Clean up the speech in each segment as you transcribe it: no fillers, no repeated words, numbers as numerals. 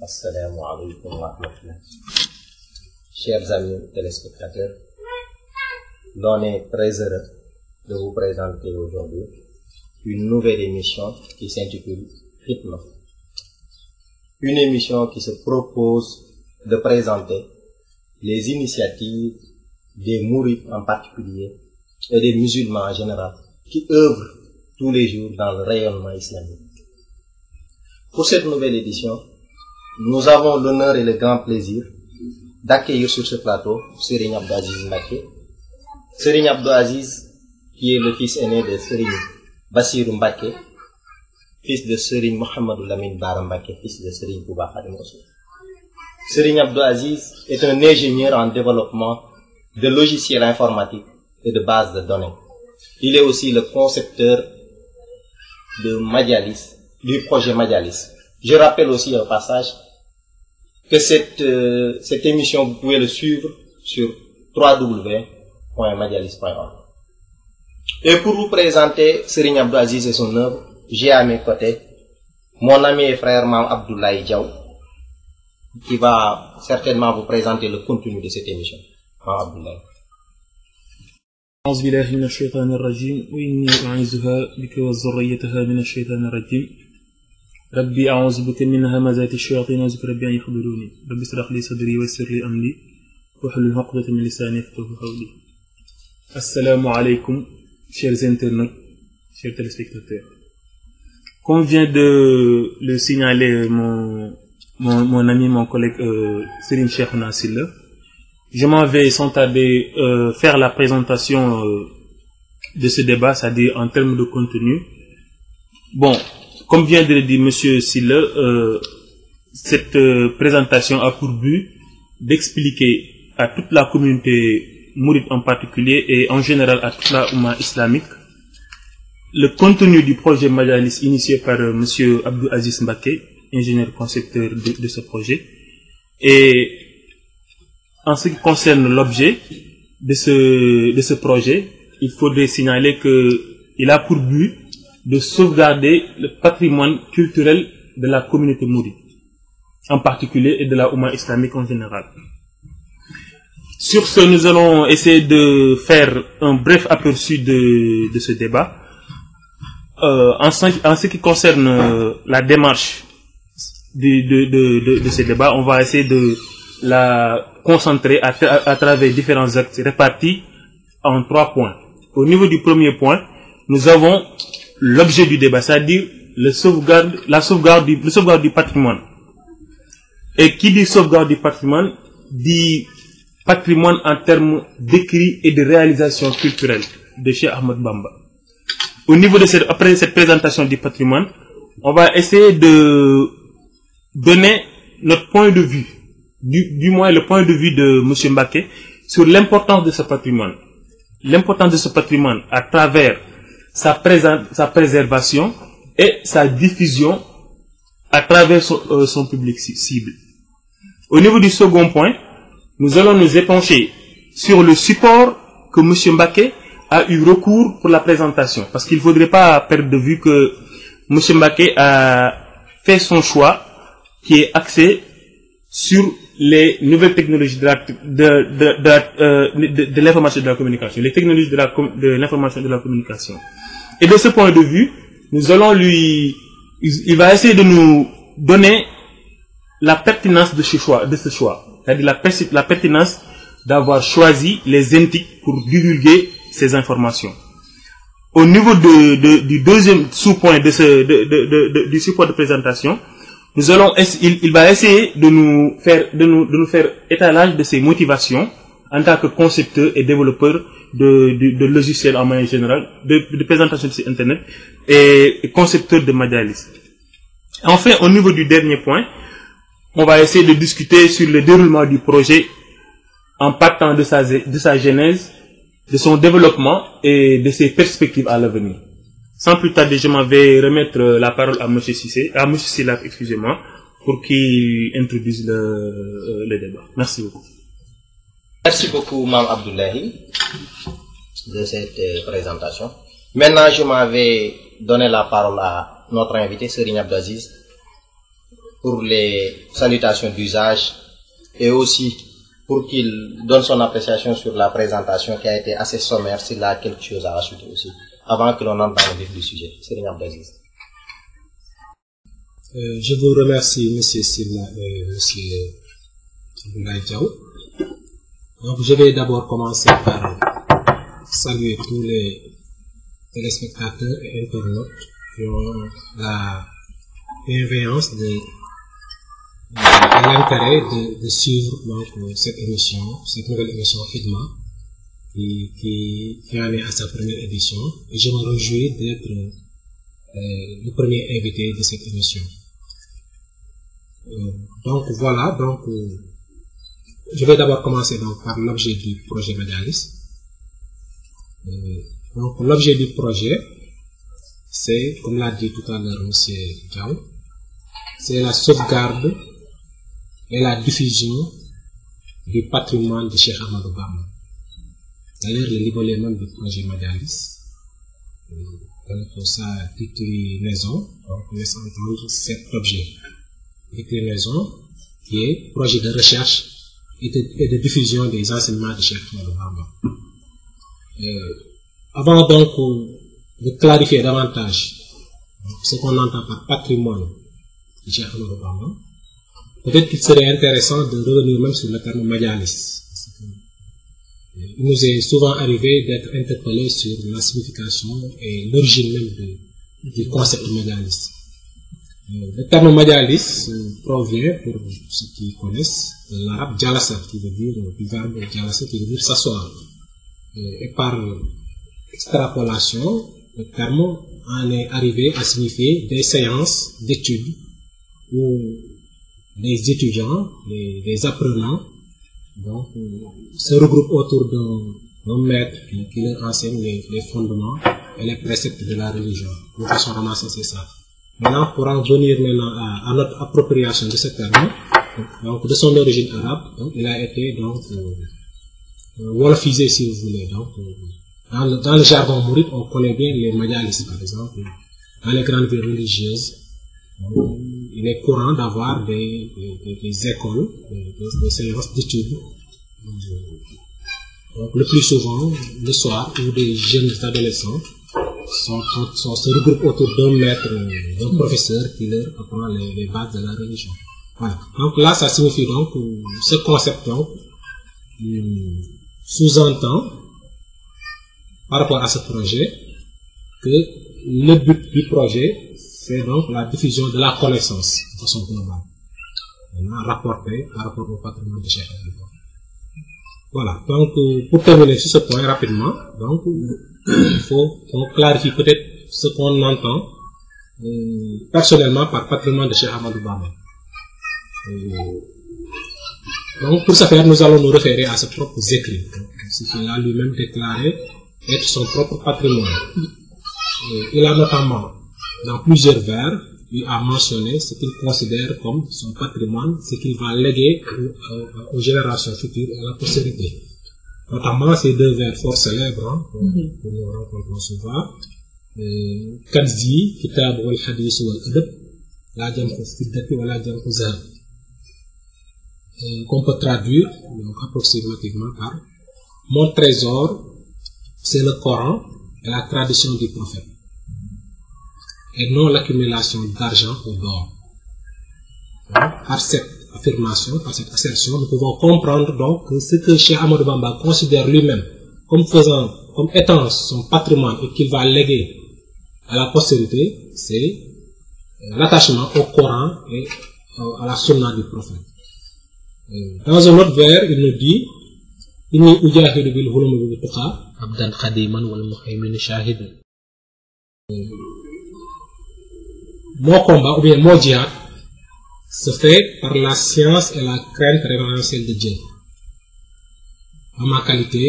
Assalamualaikum warahmatullahi. Chers amis téléspectateurs, l'on est très heureux de vous présenter aujourd'hui une nouvelle émission qui s'intitule Rythme. Une émission qui se propose de présenter les initiatives des mourides en particulier et des musulmans en général qui œuvrent tous les jours dans le rayonnement islamique. Pour cette nouvelle édition, nous avons l'honneur et le grand plaisir d'accueillir sur ce plateau Serigne Abdou Aziz Mbacké. Serigne Abdou Aziz, qui est le fils aîné de Serigne Bassirou Mbacké, fils de Serigne Mouhamadou Lamine Bara Mbacké, fils de Serigne Touba Khadim Rassoul. Serigne Abdou Aziz est un ingénieur en développement de logiciels informatiques et de bases de données. Il est aussi le concepteur de Majalis, du projet Majalis. Je rappelle aussi au passage que cette émission, vous pouvez le suivre sur www.majalis.org. Et pour vous présenter Serigne Abdou Aziz et son œuvre, j'ai à mes côtés mon ami et frère Mam Abdoulaye Diaw, qui va certainement vous présenter le contenu de cette émission. Mam Abdoulaye. أعوذ بالله من الشيطان الرجيم وإني أعيذها بك وذريتها من الشيطان الرجيم ربي أعوذ بك من همزات الشياطين وأعوذ بك ربي أن يحضروني ربي اشرح لي صدري ويسر لي أمري واحلل عقدة من لساني يفقهوا قولي. Assalamu alaikum, chers internautes, chers téléspectateurs. Comme vient de le signaler mon ami, mon collègue Serigne Cheikhouna Sylla, je m'en vais sans tarder faire la présentation de ce débat, c'est-à-dire en termes de contenu. Bon, comme vient de le dire Monsieur Sylla, cette présentation a pour but d'expliquer à toute la communauté mouride en particulier et en général à toute la Oumma islamique le contenu du projet Majalis initié par Monsieur Abdou Aziz Mbacké, ingénieur concepteur de ce projet. Et en ce qui concerne l'objet de ce projet, il faudrait signaler qu'il a pour but de sauvegarder le patrimoine culturel de la communauté mouride, en particulier, et de la Oumma islamique en général. Sur ce, nous allons essayer de faire un bref aperçu de ce débat. En ce qui concerne la démarche de ce débat, on va essayer de la concentrer à travers différents actes répartis en 3 points. Au niveau du premier point, nous avons l'objet du débat, c'est-à-dire le sauvegarde du patrimoine. Et qui dit sauvegarde du patrimoine, dit patrimoine en termes d'écrit et de réalisation culturelle de Cheikh Ahmad Bamba. Au niveau de après cette présentation du patrimoine, on va essayer de donner notre point de vue, du moins le point de vue de M. Mbacké sur l'importance de ce patrimoine. L'importance de ce patrimoine à travers sa préservation et sa diffusion à travers son public cible. Au niveau du second point, nous allons nous épancher sur le support que M. Mbacké a eu recours pour la présentation. Parce qu'il ne faudrait pas perdre de vue que M. Mbacké a fait son choix qui est axé sur les nouvelles technologies de l'information et de la communication, les technologies de l'information et de la communication. Et de ce point de vue, nous allons il va essayer de nous donner la pertinence de ce choix, c'est-à-dire la pertinence d'avoir choisi les intiques pour divulguer ces informations. Au niveau du deuxième sous-point du support de présentation, il va essayer de nous faire étalage de ses motivations en tant que concepteur et développeur de logiciels en manière générale, de présentation de site internet et concepteur de Majalis. Enfin, au niveau du dernier point, on va essayer de discuter sur le déroulement du projet en partant de sa genèse, de son développement et de ses perspectives à l'avenir. Sans plus tarder, je m'en vais remettre la parole à M. Silaf, excusez-moi, pour qu'il introduise le débat. Merci beaucoup. Merci beaucoup, Mme Abdoulaye, de cette présentation. Maintenant, je m'en vais donner la parole à notre invité, Serigne Abdelaziz, pour les salutations d'usage et aussi pour qu'il donne son appréciation sur la présentation qui a été assez sommaire, s'il a quelque chose à ajouter aussi, avant que l'on entre dans le vif du sujet. Serigne Abdelaziz. Je vous remercie, M. Silla et M. Abdoulaye Diaw. Donc, je vais d'abord commencer par saluer tous les téléspectateurs et internautes qui ont la bienveillance et l'intérêt de suivre donc, cette émission, cette nouvelle émission Khidma, qui en est à sa première édition. Et je me réjouis d'être le premier invité de cette émission. Donc voilà, je vais d'abord commencer donc par l'objet du projet Majalis. Donc l'objet du projet, c'est, comme l'a dit tout à l'heure M. Diaw, c'est la sauvegarde et la diffusion du patrimoine de Cheikh Ahmadou Bamba. D'ailleurs, le libellé même du projet Majalis, pour sa déclinaison, donc laisse entendre cet objet. Déclinaison qui est projet de recherche et de diffusion des enseignements de Cheikh Ahmadou Bamba. Avant donc de clarifier davantage ce qu'on entend par patrimoine de Cheikh Ahmadou Bamba, peut-être qu'il serait intéressant de revenir même sur le terme Majalis. Il nous est souvent arrivé d'être interpellé sur la signification et l'origine même du concept Majalis. Le terme Majalis provient, pour ceux qui connaissent, de l'arabe jalasa, qui veut dire, du verbe jalasa, qui veut dire s'asseoir. Et par extrapolation, le terme en est arrivé à signifier des séances d'études où les étudiants, les apprenants, donc, se regroupent autour d'un maître qui leur enseigne les fondements et les préceptes de la religion. De façon ramassée, c'est ça. Maintenant, pour en venir maintenant à notre appropriation de ce terme, donc de son origine arabe, donc, il a été donc wolofisé, si vous voulez. Donc, dans le jargon mouride, on connaît bien les majalis, par exemple. Dans les grandes villes religieuses, il est courant d'avoir des écoles, des séances d'études. Donc, le plus souvent, le soir, où des jeunes adolescents se regroupent autour d'un maître, d'un professeur qui leur apprend les bases de la religion. Voilà. Donc là, ça signifie donc, ce concept donc, sous-entend, par rapport à ce projet, que le but du projet, c'est donc la diffusion de la connaissance de façon globale. Rapportée par rapport au patrimoine de Cheikh Ahmadou Bamba. Voilà. Donc, pour terminer sur ce point rapidement, donc, il faut qu'on clarifie peut-être ce qu'on entend personnellement par patrimoine de Cheikh Ahmadou Bamba. Donc, pour ce faire, nous allons nous référer à ses propres écrits, ce qu'il a lui-même déclaré être son propre patrimoine. Il a notamment, dans plusieurs vers, il a mentionné ce qu'il considère comme son patrimoine, ce qu'il va léguer aux générations futures et à la postérité. Notamment ces deux vers fort célèbres, que nous rencontrons souvent. Kadzi, Kitab wal Hadith wal Adab, la jam'u fiddati wa la jam'u zahab. Qu'on peut traduire donc, approximativement par mon trésor, c'est le Coran et la tradition du prophète, et non l'accumulation d'argent ou d'or. Par cette affirmation, par cette assertion, nous pouvons comprendre donc que ce que Cheikh Ahmadou Bamba considère lui-même comme étant son patrimoine et qu'il va léguer à la postérité, c'est l'attachement au Coran et à la sunna du prophète. Dans un autre vers, il nous dit: Inni ujahidu bil hulumi bil tuqa abdan khadiman wal muhaymin shahidan. Mon combat ou bien mon djihad se fait par la science et la crainte révérentielle de Dieu, en ma qualité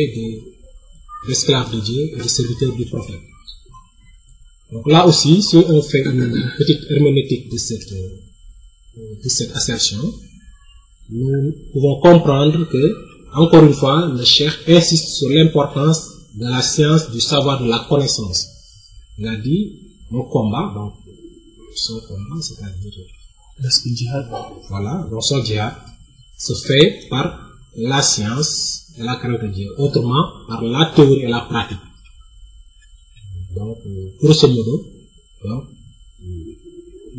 d'esclave de Dieu et de serviteur du prophète. Donc là aussi, si on fait une petite herméneutique de cette assertion, nous pouvons comprendre que, encore une fois, le cheikh insiste sur l'importance de la science, du savoir, de la connaissance. Il a dit, mon combat, donc, son combat, c'est-à-dire, voilà, donc son djihad se fait par la science et la crainte de Dieu, autrement, par la théorie et la pratique. Donc, grosso modo,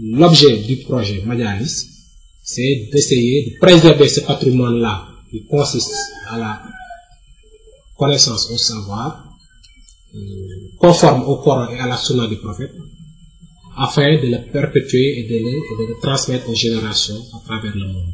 l'objet du projet Majalis, c'est d'essayer de préserver ce patrimoine-là qui consiste à la connaissance, au savoir, conforme au Coran et à la Sunna du prophète, afin de le perpétuer et de le transmettre aux générations à travers le monde.